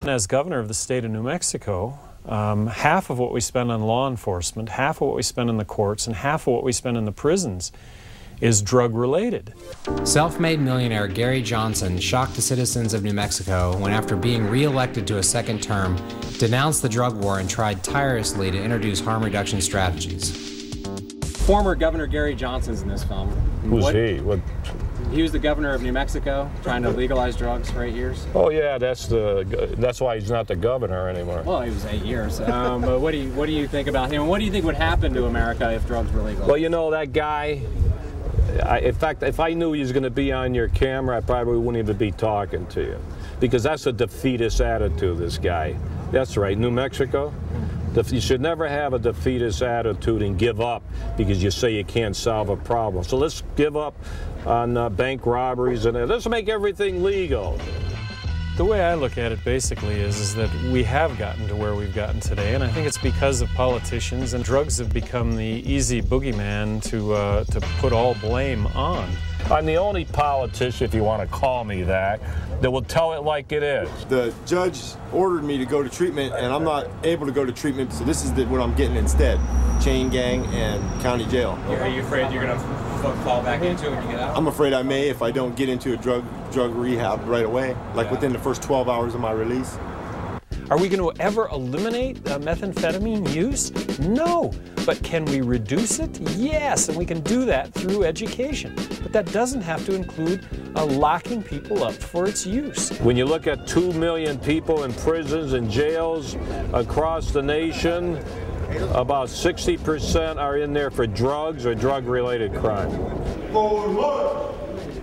As governor of the state of New Mexico, half of what we spend on law enforcement, half of what we spend in the courts, and half of what we spend in the prisons is drug-related. Self-made millionaire Gary Johnson shocked the citizens of New Mexico when, after being re-elected to a second term, denounced the drug war and tried tirelessly to introduce harm reduction strategies. Former Governor Gary Johnson's in this film. Who's he? What? He was the governor of New Mexico, trying to legalize drugs for 8 years. Oh yeah, that's why he's not the governor anymore. Well, he was 8 years. But what do you think about him? What do you think would happen to America if drugs were legal? Well, you know, that guy. In fact, if I knew he was going to be on your camera, I probably wouldn't even be talking to you, because that's a defeatist attitude. This guy. That's right, New Mexico. You should never have a defeatist attitude and give up because you say you can't solve a problem. So let's give up on bank robberies and let's make everything legal. The way I look at it basically is that we have gotten to where we've gotten today, and I think it's because of politicians, and drugs have become the easy boogeyman to put all blame on. I'm the only politician, if you want to call me that will tell it like it is. The judge ordered me to go to treatment, and I'm not able to go to treatment, so this is what I'm getting instead: chain gang and county jail. Are you afraid you're going to fall back into it when you get out? I'm afraid I may if I don't get into a drug rehab right away, like within the first 12 hours of my release. Are we going to ever eliminate methamphetamine use? No. But can we reduce it? Yes, and we can do that through education. But that doesn't have to include locking people up for its use. When you look at 2 million people in prisons and jails across the nation, about 60% are in there for drugs or drug-related crime.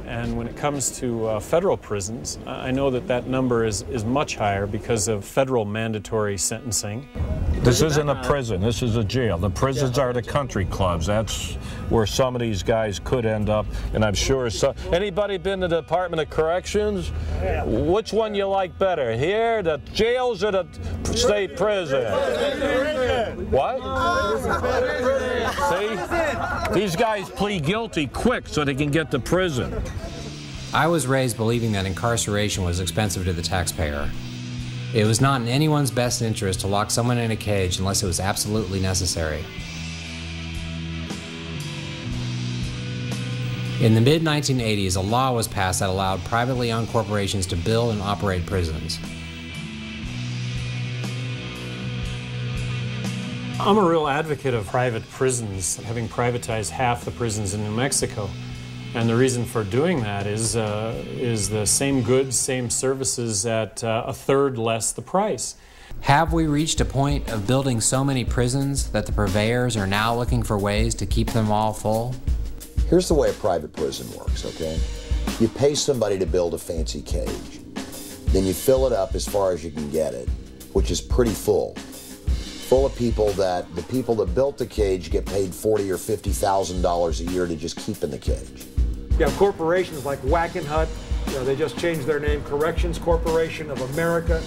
And when it comes to federal prisons, I know that number is much higher because of federal mandatory sentencing. This isn't a prison, this is a jail. The prisons are the country clubs. That's where some of these guys could end up, and I'm sure some. Anybody been to the Department of Corrections? Which one you like better, here, the jails, or the state prison? What? See? These guys plead guilty quick so they can get to prison. I was raised believing that incarceration was expensive to the taxpayer. It was not in anyone's best interest to lock someone in a cage unless it was absolutely necessary. In the mid-1980s, a law was passed that allowed privately owned corporations to build and operate prisons. I'm a real advocate of private prisons, having privatized half the prisons in New Mexico. And the reason for doing that is the same goods, same services at a third less the price. Have we reached a point of building so many prisons that the purveyors are now looking for ways to keep them all full? Here's the way a private prison works, okay? You pay somebody to build a fancy cage. Then you fill it up as far as you can get it, which is pretty full. Full of people that, the people that built the cage get paid $40,000 or $50,000 a year to just keep in the cage. You have corporations like Wackenhut, they just changed their name, Corrections Corporation of America,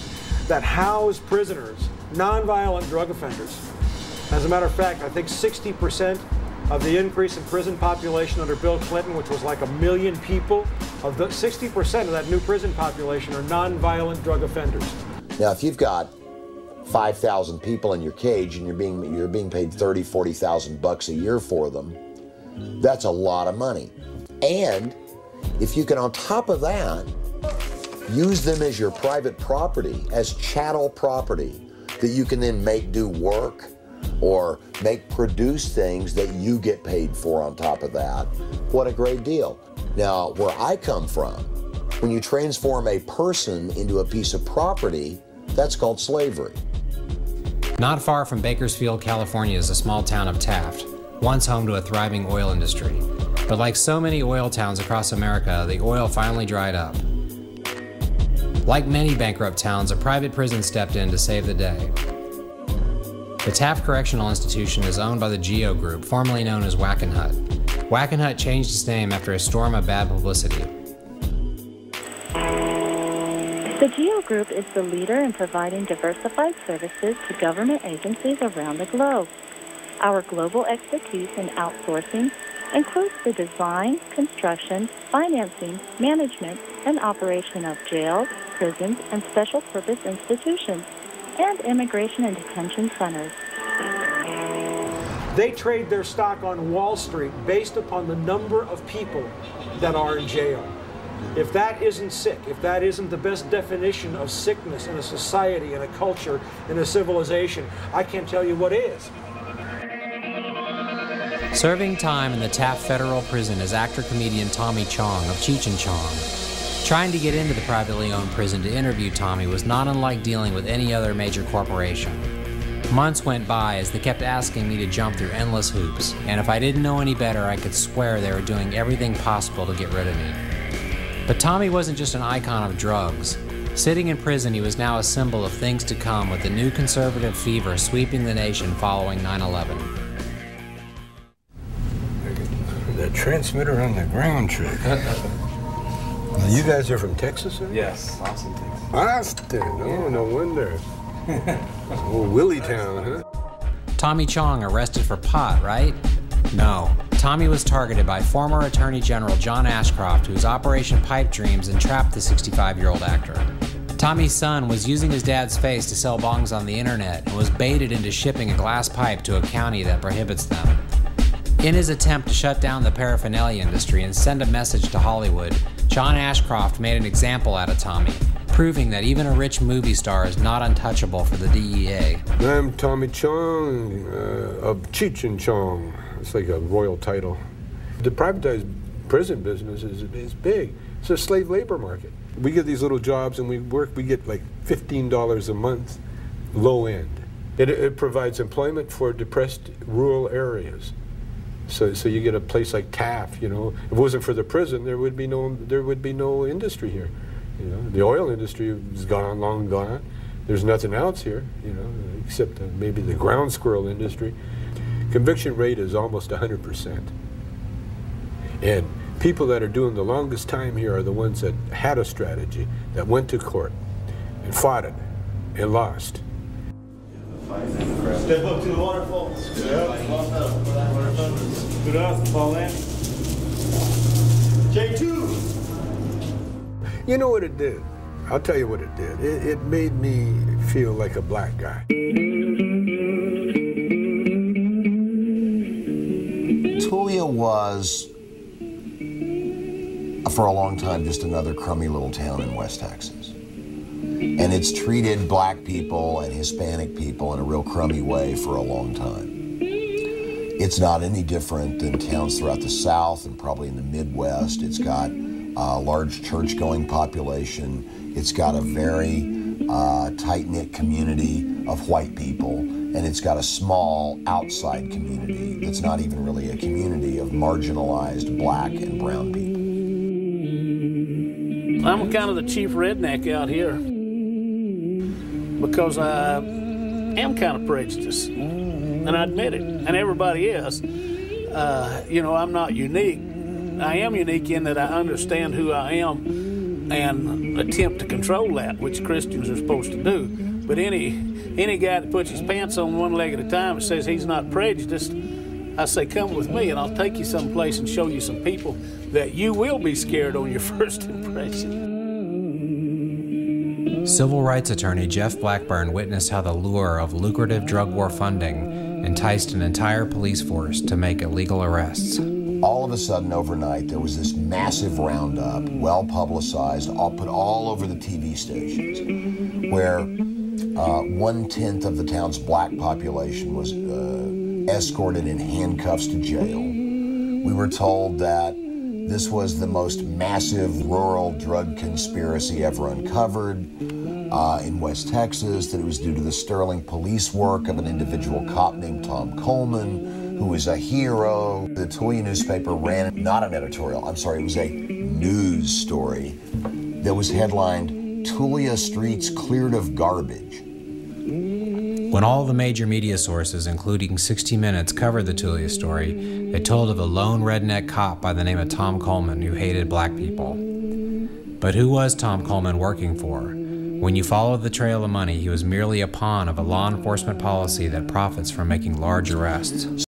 that house prisoners, nonviolent drug offenders. As a matter of fact, I think 60% of the increase in prison population under Bill Clinton, which was like 1 million people, of the 60% of that new prison population are nonviolent drug offenders. Now, if you've got 5,000 people in your cage and you're being paid $30,000, $40,000 a year for them, that's a lot of money. And if you can, on top of that, use them as your private property, as chattel property, that you can then make do work or produce things that you get paid for on top of that, what a great deal. Now, where I come from, when you transform a person into a piece of property, that's called slavery. Not far from Bakersfield, California is a small town of Taft, once home to a thriving oil industry. But like so many oil towns across America, the oil finally dried up. Like many bankrupt towns, a private prison stepped in to save the day. The Taft Correctional Institution is owned by the GEO Group, formerly known as Wackenhut. Wackenhut changed its name after a storm of bad publicity. The GEO Group is the leader in providing diversified services to government agencies around the globe. Our global expertise in outsourcing, includes the design, construction, financing, management, and operation of jails, prisons, and special purpose institutions, and immigration and detention centers. They trade their stock on Wall Street based upon the number of people that are in jail. If that isn't sick, if that isn't the best definition of sickness in a society, in a culture, in a civilization, I can't tell you what is. Serving time in the Taft Federal Prison is actor-comedian Tommy Chong of Cheech and Chong. Trying to get into the privately owned prison to interview Tommy was not unlike dealing with any other major corporation. Months went by as they kept asking me to jump through endless hoops, and if I didn't know any better, I could swear they were doing everything possible to get rid of me. But Tommy wasn't just an icon of drugs. Sitting in prison, he was now a symbol of things to come with the new conservative fever sweeping the nation following 9/11. The transmitter on the ground trick. You guys are from Texas, right? Yes, Austin, Texas. Austin, oh, no wonder. Oh, Willie Town, huh? Tommy Chong arrested for pot, right? No. Tommy was targeted by former Attorney General John Ashcroft, whose Operation Pipe Dreams entrapped the 65-year-old actor. Tommy's son was using his dad's face to sell bongs on the internet and was baited into shipping a glass pipe to a county that prohibits them. In his attempt to shut down the paraphernalia industry and send a message to Hollywood, John Ashcroft made an example out of Tommy, proving that even a rich movie star is not untouchable for the DEA. I'm Tommy Chong of Cheech and Chong. It's like a royal title. The privatized prison business is big. It's a slave labor market. We get these little jobs and we get like $15 a month, low end. It provides employment for depressed rural areas. So you get a place like Taft, you know. If it wasn't for the prison, there would be no industry here. You know, the oil industry is gone, long gone. There's nothing else here, you know, except maybe the ground squirrel industry. Conviction rate is almost 100%. And people that are doing the longest time here are the ones that had a strategy, that went to court and fought it and lost. Step up to the waterfalls. Good off, fall in. J2. You know what it did? I'll tell you what it did. It made me feel like a black guy. Tulia was, for a long time, just another crummy little town in West Texas. And it's treated black people and Hispanic people in a real crummy way for a long time. It's not any different than towns throughout the South and probably in the Midwest. It's got a large church-going population. It's got a very tight-knit community of white people. And it's got a small outside community that's not even really a community of marginalized black and brown people. I'm kind of the chief redneck out here because I am kind of prejudiced, and I admit it, and everybody is. You know, I'm not unique. I am unique in that I understand who I am and attempt to control that, which Christians are supposed to do. But any guy that puts his pants on one leg at a time and says he's not prejudiced, I say, come with me and I'll take you someplace and show you some people that you will be scared on your first impression. Civil rights attorney Jeff Blackburn witnessed how the lure of lucrative drug war funding enticed an entire police force to make illegal arrests. All of a sudden, overnight, there was this massive roundup, well publicized, put all over the TV stations, where 1/10 of the town's black population was escorted in handcuffs to jail. We were told that this was the most massive rural drug conspiracy ever uncovered in West Texas, that it was due to the sterling police work of an individual cop named Tom Coleman, who was a hero. The Tulia newspaper ran, not an editorial, I'm sorry, it was a news story that was headlined, "Tulia Streets Cleared of Garbage." When all the major media sources, including 60 Minutes, covered the Tulia story, they told of a lone redneck cop by the name of Tom Coleman who hated black people. But who was Tom Coleman working for? When you followed the trail of money, he was merely a pawn of a law enforcement policy that profits from making large arrests.